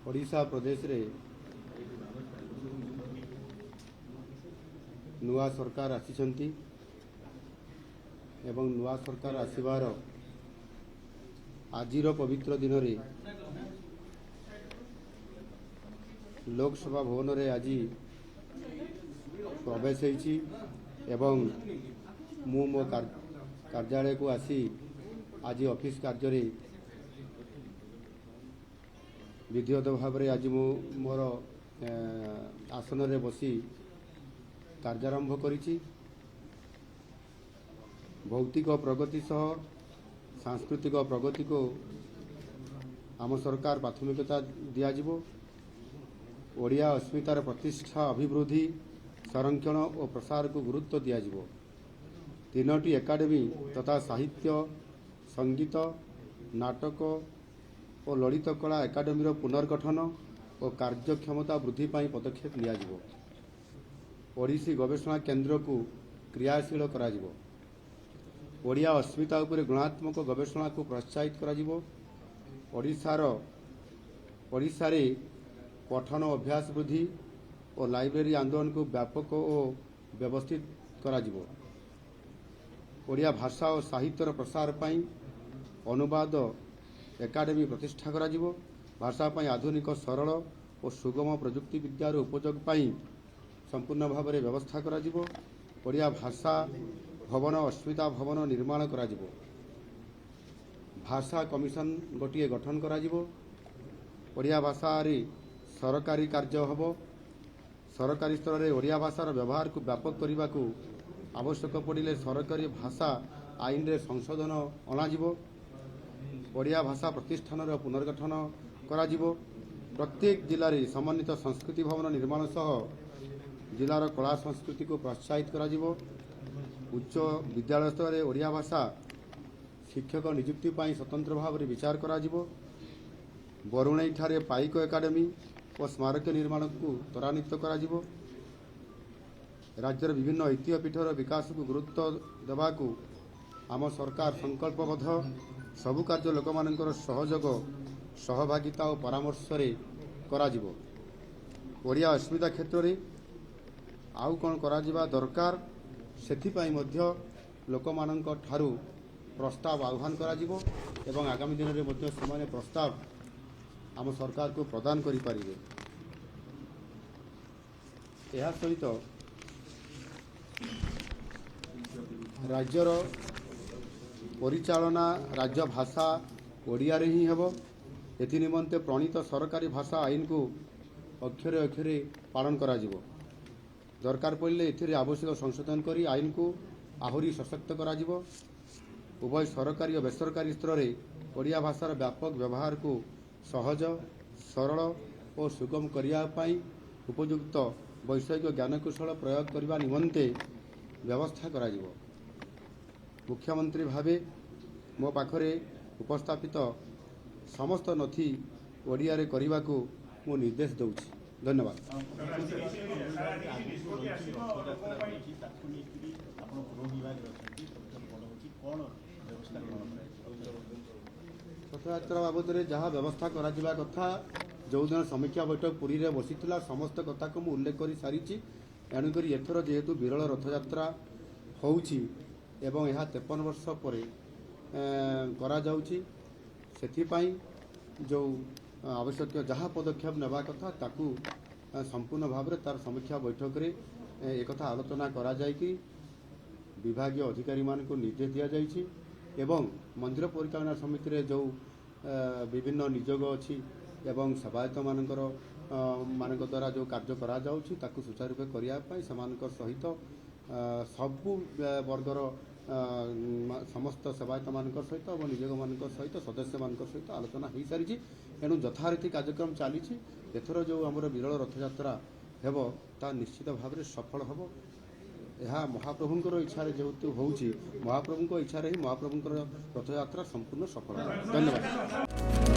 ओडिशा प्रदेश रे नुआ सरकार आसीचंती एवं नुआ सरकार आसीबार आजिर पवित्र दिन रे लोकसभा भवन रे आज प्रवेश होईची एवं मु मो कार्यालय को आसी आज ऑफिस कार्य रे विधिवत भाव में आज मु मोर आसन रे बसी कार्यारंभ करिछि। भौतिक प्रगति सह सांस्कृतिक प्रगति को आम सरकार प्राथमिकता दियाजिबो। ओडिया अस्मितार प्रतिष्ठा अभिवृद्धि संरक्षण और प्रसार को गुरुत्व दियाजिबो। तीनोटी एकाडेमी तथा साहित्य संगीत नाटक और ललित कला एकाडेमी पुनर्गठन और कार्यक्षमता वृद्धि पाई पदक्षेप लियाजिबो। ओडिसी गवेषणा केन्द्र को क्रियाशील कराजिबो। ओडिया अस्मिता उपरे गुणात्मक गवेषणा को प्रोत्साहित कराजिबो। ओडिशा रे पठन अभ्यास वृद्धि और लाइब्रेरी आंदोलन को व्यापक और व्यवस्थित कराजिबो। ओडिया भाषा और साहित्यर प्रसार पाई अनुवाद एकाडेमी प्रतिष्ठा कराजिबो। भाषा पाई आधुनिक सरल और सुगम प्रजुक्ति विद्यार उपयोग पाई संपूर्ण भाव में व्यवस्था कराजिबो। ओडिया भाषा भवन अस्मिता भवन निर्माण कराजिबो। भाषा कमिशन गोटे गठन कराजिबो। ओडिया भाषा रे सरकारी कार्य हबो। सरकारी स्तर में ओडिया भाषार व्यवहार को व्यापक करने को आवश्यक पड़े सरकारी भाषा आईन रे संशोधन अणाजिबो। ओडिया भाषा प्रतिष्ठान पुनर्गठन कराजिबो। प्रत्येक जिले में समन्वित संस्कृति भवन निर्माण सह जिलार कला संस्कृति को प्रोत्साहित कराजिबो। उच्च विद्यालय स्तर में ओडिया भाषा शिक्षक नियुक्ति पाई स्वतंत्र भाव में विचार कराजिबो। बरुणई ठारे पाइक एकाडेमी और स्मारक निर्माण को त्वरान्वित कराजिबो। राज्यर विभिन्न ऐतिह्य पीठर विकास को गुरुत्व देवाकू आम सरकार संकल्पबद्ध। सबु कार्य लोक मानकर सहयोग सहभागिता और परामर्श रे कराजिबो। ओडिया अस्मिता क्षेत्र में आउ कौन कराजिबा दरकार सेथिपाई मध्य लोक मानकर ठारू प्रस्ताव आह्वान कराजिबो एवं आगामी दिन में मध्य समान प्रस्ताव आम सरकार को प्रदान करि परिबे। एहा सहित राज्यर परिचालना राज्य भाषा ओडिया रे ही हेबो। एथि निमंते प्रणीत सरकारी भाषा आईन को अक्षरे अक्षरे पालन कराजिबो। दरकार पड़े एथिरे आवश्यक संशोधन करी आईन को आहुरी सशक्त कराजिबो। उभय सरकारी और बेसरकारी स्तर में ओडिया भाषार व्यापक व्यवहार को सहज सरल और सुगम करिया पाई उपयुक्त वैषयिक ज्ञानकौशल प्रयोग करने निमंते व्यवस्था कराजिबो। मुख्यमंत्री भावे मो पाखरे उपस्थापित समस्त नथी ओडिया रे करने को मु निर्देश दूची। धन्यवाद। रथयात्रा बाबद जहाँ व्यवस्था करा कथा जो दिन समीक्षा बैठक पुरी रे बसीथिला समस्त कथा को मु उल्लेख कर सारी। एणुक एथर जेहेतु विरल रथयात्रा होउची एवं यह 53 वर्ष पर करा जाउची सेथिपाई जो आवश्यक जहाँ पदक्षेप नेबा कथा ताकू संपूर्ण भाव में तार समीक्षा बैठक रे एक आलोचना करा जाय कि विभागीय अधिकारी मान को निर्देश दिया जायछि एवं मंदिर परिचालना समिति रे जो विभिन्न नियोग अछि एवं सेवायत मानक द्वारा जो कार्य करा जाउछि ताकू सुचारू रूपे करिया पई समानकर सहित सबु वर्गर समस्त सेवायत मानकर सहित और नियोग मानकर सहित सदस्य मानकर सहित आलोचना हो सारी। एणु यथारीति कार्यक्रम चली एथर जो आमर विरल रथयात्रा हेबो ता निश्चित भाव में सफल हेबो। यह महाप्रभुंकर इच्छा जेहेतु होउछि महाप्रभुंकर इच्छा ही महाप्रभुंकर रथयात्रा संपूर्ण सफल। धन्यवाद।